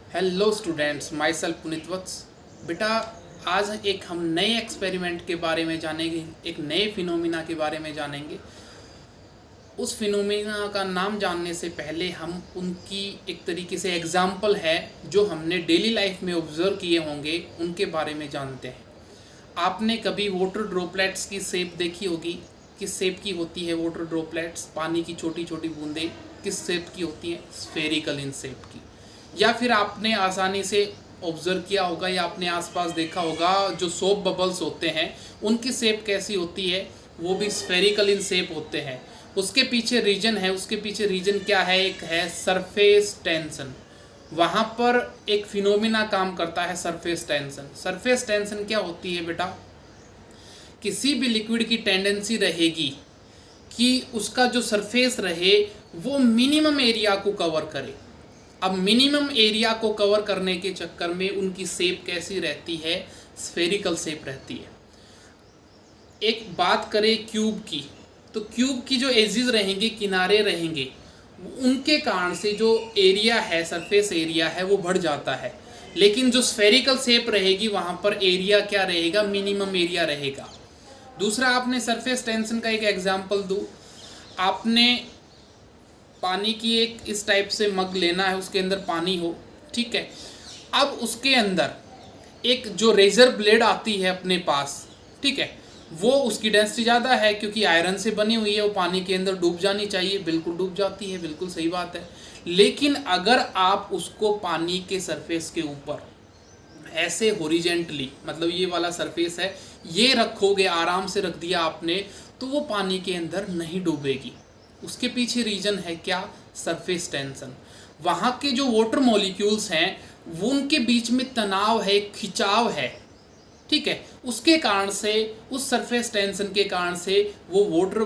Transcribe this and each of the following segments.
Hello students, myself Puneet Vats. बेटा, आज एक हम नए एक्सपेरिमेंट के बारे में जानेंगे, एक नए फिनोमिना के बारे में जानेंगे। उस फिनोमिना का नाम जानने से पहले हम उनकी एक तरीके से एग्जाम्पल है जो हमने डेली लाइफ में ऑब्जर्व किए होंगे, उनके बारे में जानते हैं। आपने कभी वाटर ड्रॉपलेट्स की शेप देखी होगी? किस शेप की होती है वाटर ड्रॉपलेट्स? पानी की छोटी छोटी बूंदें किस शेप की होती हैं? स्फेरिकल इन शेप की। या फिर आपने आसानी से ऑब्जर्व किया होगा या अपने आसपास देखा होगा, जो सोप बबल्स होते हैं उनकी शेप कैसी होती है? वो भी स्फेरिकल इन शेप होते हैं। उसके पीछे रीजन है, उसके पीछे रीजन क्या है? एक है सरफेस टेंशन। वहाँ पर एक फिनोमिना काम करता है, सरफेस टेंशन। सरफेस टेंशन क्या होती है बेटा? किसी भी लिक्विड की टेंडेंसी रहेगी कि उसका जो सरफेस रहे वो मिनिमम एरिया को कवर करे। अब मिनिमम एरिया को कवर करने के चक्कर में उनकी शेप कैसी रहती है? स्फेरिकल शेप रहती है। एक बात करें क्यूब की, तो क्यूब की जो एजेस रहेंगे, किनारे रहेंगे, उनके कारण से जो एरिया है, सरफेस एरिया है, वो बढ़ जाता है। लेकिन जो स्फेरिकल शेप रहेगी वहाँ पर एरिया क्या रहेगा? मिनिमम एरिया रहेगा। दूसरा, आपने सरफेस टेंशन का एक एग्जांपल दूँ। आपने पानी की एक इस टाइप से मग लेना है, उसके अंदर पानी हो, ठीक है। अब उसके अंदर एक जो रेजर ब्लेड आती है अपने पास, ठीक है, वो उसकी डेंसिटी ज़्यादा है क्योंकि आयरन से बनी हुई है, वो पानी के अंदर डूब जानी चाहिए, बिल्कुल डूब जाती है, बिल्कुल सही बात है। लेकिन अगर आप उसको पानी के सरफेस के ऊपर ऐसे हॉरिजेंटली, मतलब ये वाला सरफेस है, ये रखोगे, आराम से रख दिया आपने, तो वो पानी के अंदर नहीं डूबेगी। उसके पीछे रीजन है क्या? Surface tension. वहाँ के जो वाटर मॉलिक्यूल्स हैं वो उनके बीच में तनाव है, खिंचाव है, ठीक है। उसके कारण से, उस सरफेस टेंशन के कारण से वो वाटर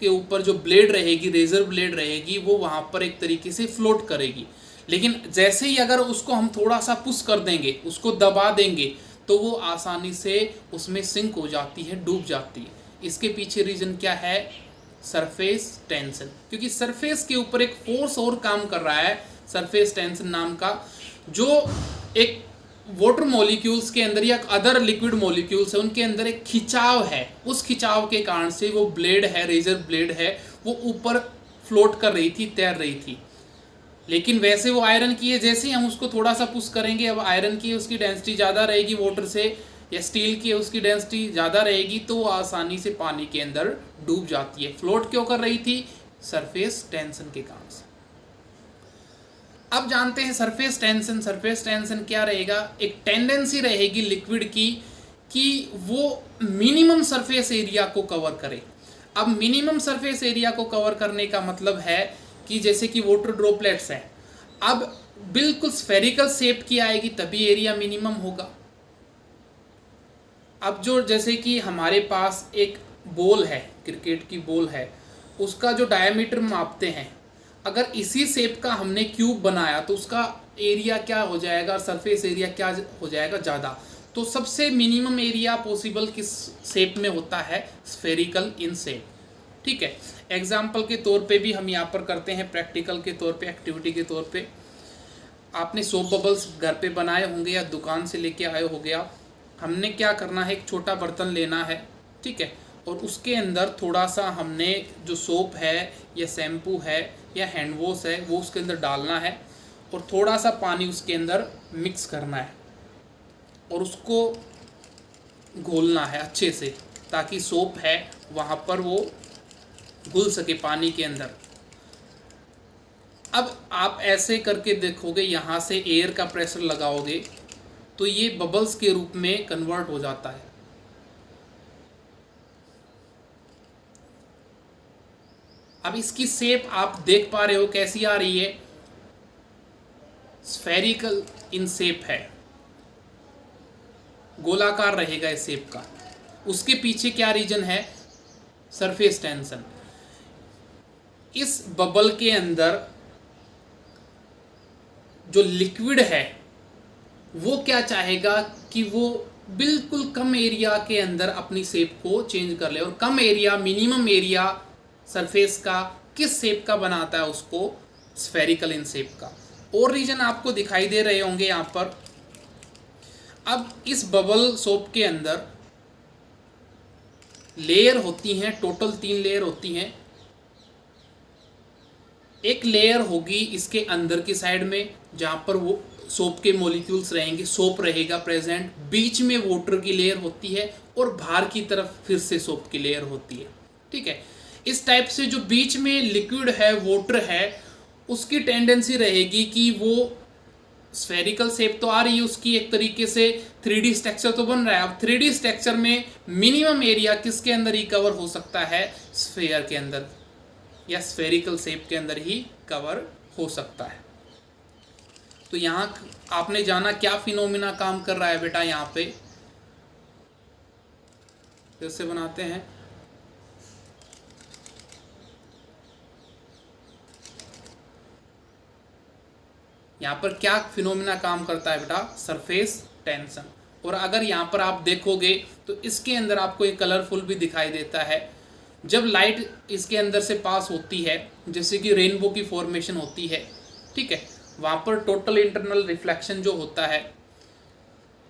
के ऊपर जो ब्लेड रहेगी, रेजर ब्लेड रहेगी, वो वहाँ पर एक तरीके से फ्लोट करेगी। लेकिन जैसे ही अगर उसको हम थोड़ा सा पुश कर देंगे, उसको दबा देंगे, तो वो आसानी से उसमें सिंक हो जाती है, डूब जाती है। इसके पीछे रीजन क्या है? Surface tension. क्योंकि सरफेस के ऊपर एक फोर्स और काम कर रहा है, सरफेस टेंशन नाम का, जो एक वाटर मॉलिक्यूल्स के अंदर या अदर लिक्विड मॉलिक्यूल्स है उनके अंदर एक खिंचाव है। उस खिंचाव के कारण से वो ब्लेड है, रेजर ब्लेड है, वो ऊपर फ्लोट कर रही थी, तैर रही थी। लेकिन वैसे वो आयरन की है, जैसे ही हम उसको थोड़ा सा पुश करेंगे, अब आयरन की उसकी डेंसिटी ज़्यादा रहेगी वाटर से, या स्टील की उसकी डेंसिटी ज़्यादा रहेगी, तो वो आसानी से पानी के अंदर डूब जाती है। फ्लोट क्यों कर रही थी? सरफेस टेंशन के कारण से। अब जानते हैं सरफेस टेंशन। सरफेस टेंशन क्या रहेगा? एक टेंडेंसी रहेगी लिक्विड की कि वो मिनिमम सरफेस एरिया को कवर करे। अब मिनिमम सरफेस एरिया को कवर करने का मतलब है कि जैसे कि वाटर ड्रॉपलेट्स हैं, अब बिल्कुल स्फेरिकल शेप की आएगी तभी एरिया मिनिमम होगा। अब जो जैसे कि हमारे पास एक बॉल है, क्रिकेट की बॉल है, उसका जो डायमीटर मापते हैं, अगर इसी शेप का हमने क्यूब बनाया तो उसका एरिया क्या हो जाएगा? सरफेस एरिया क्या हो जाएगा? ज़्यादा। तो सबसे मिनिमम एरिया पॉसिबल किस शेप में होता है? स्फेरिकल इन शेप, ठीक है। एग्जाम्पल के तौर पे भी हम यहाँ पर करते हैं, प्रैक्टिकल के तौर पे, एक्टिविटी के तौर पे। आपने सोप बबल्स घर पे बनाए होंगे या दुकान से लेके आए होंगे आप। हमने क्या करना है, एक छोटा बर्तन लेना है, ठीक है, और उसके अंदर थोड़ा सा हमने जो सोप है या शैम्पू है या हैंड वॉश है वो उसके अंदर डालना है, और थोड़ा सा पानी उसके अंदर मिक्स करना है और उसको घोलना है अच्छे से, ताकि सोप है वहाँ पर वो घुल सके पानी के अंदर। अब आप ऐसे करके देखोगे, यहाँ से एयर का प्रेशर लगाओगे तो ये बबल्स के रूप में कन्वर्ट हो जाता है। अब इसकी शेप आप देख पा रहे हो कैसी आ रही है? स्फेरिकल इन शेप है, गोलाकार रहेगा इस शेप का। उसके पीछे क्या रीजन है? Surface tension. इस बबल के अंदर जो लिक्विड है वो क्या चाहेगा कि वो बिल्कुल कम एरिया के अंदर अपनी शेप को चेंज कर ले, और कम एरिया, मिनिमम एरिया सरफेस का किस शेप का बनाता है उसको? स्फेरिकल इन शेप का। और रीजन आपको दिखाई दे रहे होंगे यहाँ पर। अब इस बबल सोप के अंदर लेयर होती हैं, टोटल 3 लेयर होती हैं। एक लेयर होगी इसके अंदर की साइड में जहाँ पर वो सोप के मॉलिक्यूल्स रहेंगे, सोप रहेगा प्रेजेंट, बीच में वाटर की लेयर होती है और बाहर की तरफ फिर से सोप की लेयर होती है। ठीक है, इस टाइप से जो बीच में लिक्विड है, वाटर है, उसकी टेंडेंसी रहेगी कि वो स्फेरिकल शेप तो आ रही है उसकी, एक तरीके से 3D स्ट्रक्चर तो बन रहा है। अब 3D स्ट्रक्चर में मिनिमम एरिया किसके अंदर ही कवर हो सकता है? स्फेयर के अंदर या स्फेरिकल शेप के अंदर ही कवर हो सकता है। तो यहाँ आपने जाना क्या फिनोमिना काम कर रहा है बेटा। यहाँ पे कैसे बनाते हैं, यहाँ पर क्या फिनोमिना काम करता है बेटा? Surface tension. और अगर यहाँ पर आप देखोगे तो इसके अंदर आपको एक कलरफुल भी दिखाई देता है। जब लाइट इसके अंदर से पास होती है, जैसे कि रेनबो की फॉर्मेशन होती है, ठीक है, वहाँ पर टोटल इंटरनल रिफ्लेक्शन जो होता है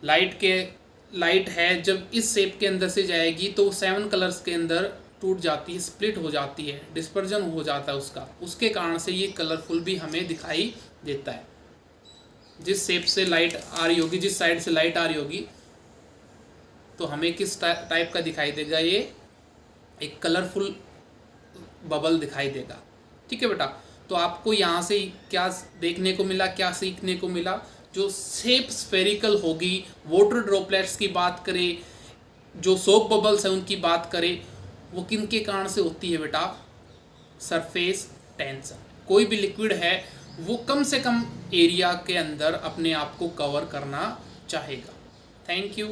लाइट है, जब इस शेप के अंदर से जाएगी तो 7 कलर्स के अंदर टूट जाती है, स्प्लिट हो जाती है, डिस्पर्जन हो जाता है उसके कारण से ये कलरफुल भी हमें दिखाई देता है। जिस शेप से लाइट आ रही होगी, जिस साइड से लाइट आ रही होगी, तो हमें किस टाइप का दिखाई देगा? ये एक कलरफुल बबल दिखाई देगा। ठीक है बेटा, तो आपको यहाँ से क्या देखने को मिला, क्या सीखने को मिला? जो शेप स्फेरिकल होगी, वाटर ड्रॉपलेट्स की बात करें, जो सोप बबल्स हैं उनकी बात करें, वो किन के कारण से होती है बेटा? Surface tension. कोई भी लिक्विड है वो कम से कम एरिया के अंदर अपने आप को कवर करना चाहेगा। Thank you.